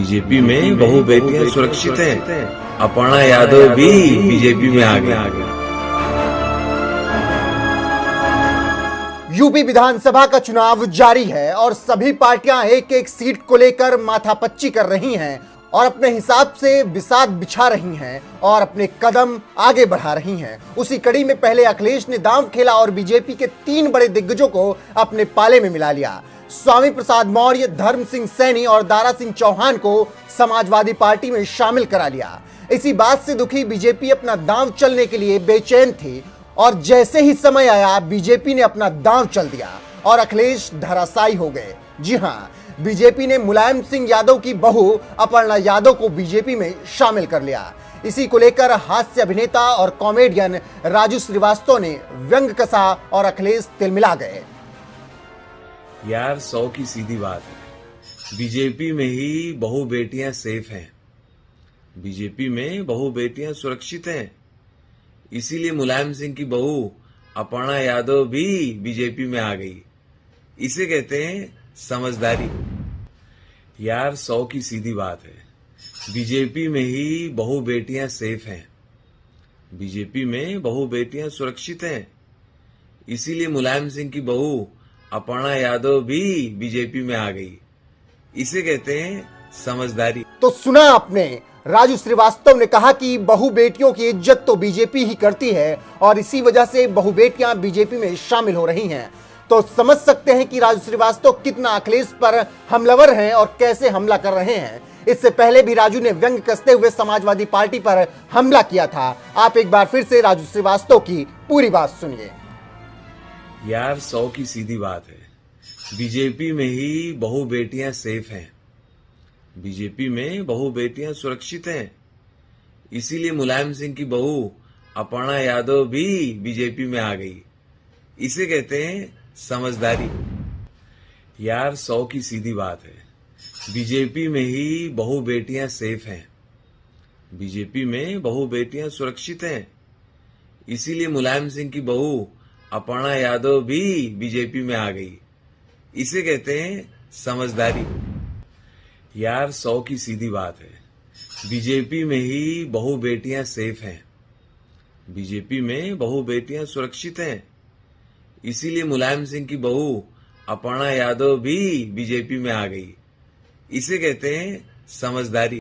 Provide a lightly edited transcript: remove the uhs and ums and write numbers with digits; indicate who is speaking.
Speaker 1: BJP में बहु बेटियां सुरक्षित हैं। अपर्णा यादव भी बीजेपी में आ गई।
Speaker 2: यूपी विधानसभा का चुनाव जारी है और सभी पार्टियां एक एक सीट को लेकर माथापच्ची कर रही हैं और अपने हिसाब से बिसात बिछा रही हैं और अपने कदम आगे बढ़ा रही हैं। उसी कड़ी में पहले अखिलेश ने दांव खेला और बीजेपी के 3 बड़े दिग्गजों को अपने पाले में मिला लिया। स्वामी प्रसाद मौर्य, धर्म सिंह सैनी और दारा सिंह चौहान को समाजवादी पार्टी में शामिल करा लिया। इसी बात से दुखी बीजेपी अपना दांव चलने के लिए बेचैन थी और जैसे ही समय आया बीजेपी ने अपना दांव चल दिया और अखिलेश धराशायी हो गए। जी हां, बीजेपी ने मुलायम सिंह यादव की बहू अपर्णा यादव को बीजेपी में शामिल कर लिया। इसी को लेकर हास्य अभिनेता और कॉमेडियन राजू श्रीवास्तव ने व्यंग कसा और अखिलेश तिलमिला गए।
Speaker 1: यार 100 की सीधी बात है, बीजेपी में ही बहु बेटियां सेफ हैं। बीजेपी में बहु बेटियां सुरक्षित हैं। इसीलिए मुलायम सिंह की बहू अपर्णा यादव भी बीजेपी में आ गई। इसे कहते हैं समझदारी। यार 100 की सीधी बात है, बीजेपी में ही बहु बेटियां सेफ हैं। बीजेपी में बहु बेटियां सुरक्षित हैं। इसीलिए मुलायम सिंह की बहू अपर्णा यादव भी बीजेपी में आ गई। इसे कहते हैं समझदारी।
Speaker 2: तो सुना आपने, राजू श्रीवास्तव ने कहा कि बहु बेटियों की इज्जत तो बीजेपी ही करती है और इसी वजह से बहु बेटियां बीजेपी में शामिल हो रही हैं। तो समझ सकते हैं कि राजू श्रीवास्तव कितना अखिलेश पर हमलावर हैं और कैसे हमला कर रहे हैं। इससे पहले भी राजू ने व्यंग कसते हुए समाजवादी पार्टी पर हमला किया था। आप एक बार फिर से राजू श्रीवास्तव की पूरी बात सुनिए।
Speaker 1: यार 100 की सीधी बात है, बीजेपी में ही बहु बेटियां सेफ हैं। बीजेपी में बहु बेटियां सुरक्षित हैं। इसीलिए मुलायम सिंह की बहू अपर्णा यादव भी बीजेपी में आ गई। इसे कहते हैं समझदारी। यार 100 की सीधी बात है, बीजेपी में ही बहु बेटियां सेफ हैं। बीजेपी में बहु बेटियां सुरक्षित हैं। इसीलिए मुलायम सिंह की बहू अपर्णा यादव भी बीजेपी में आ गई। इसे कहते हैं समझदारी। यार 100 की सीधी बात है, बीजेपी में ही बहु बेटियां सेफ हैं। बीजेपी में बहु बेटियां सुरक्षित हैं। इसीलिए मुलायम सिंह की बहू अपर्णा यादव भी बीजेपी में आ गई। इसे कहते हैं समझदारी।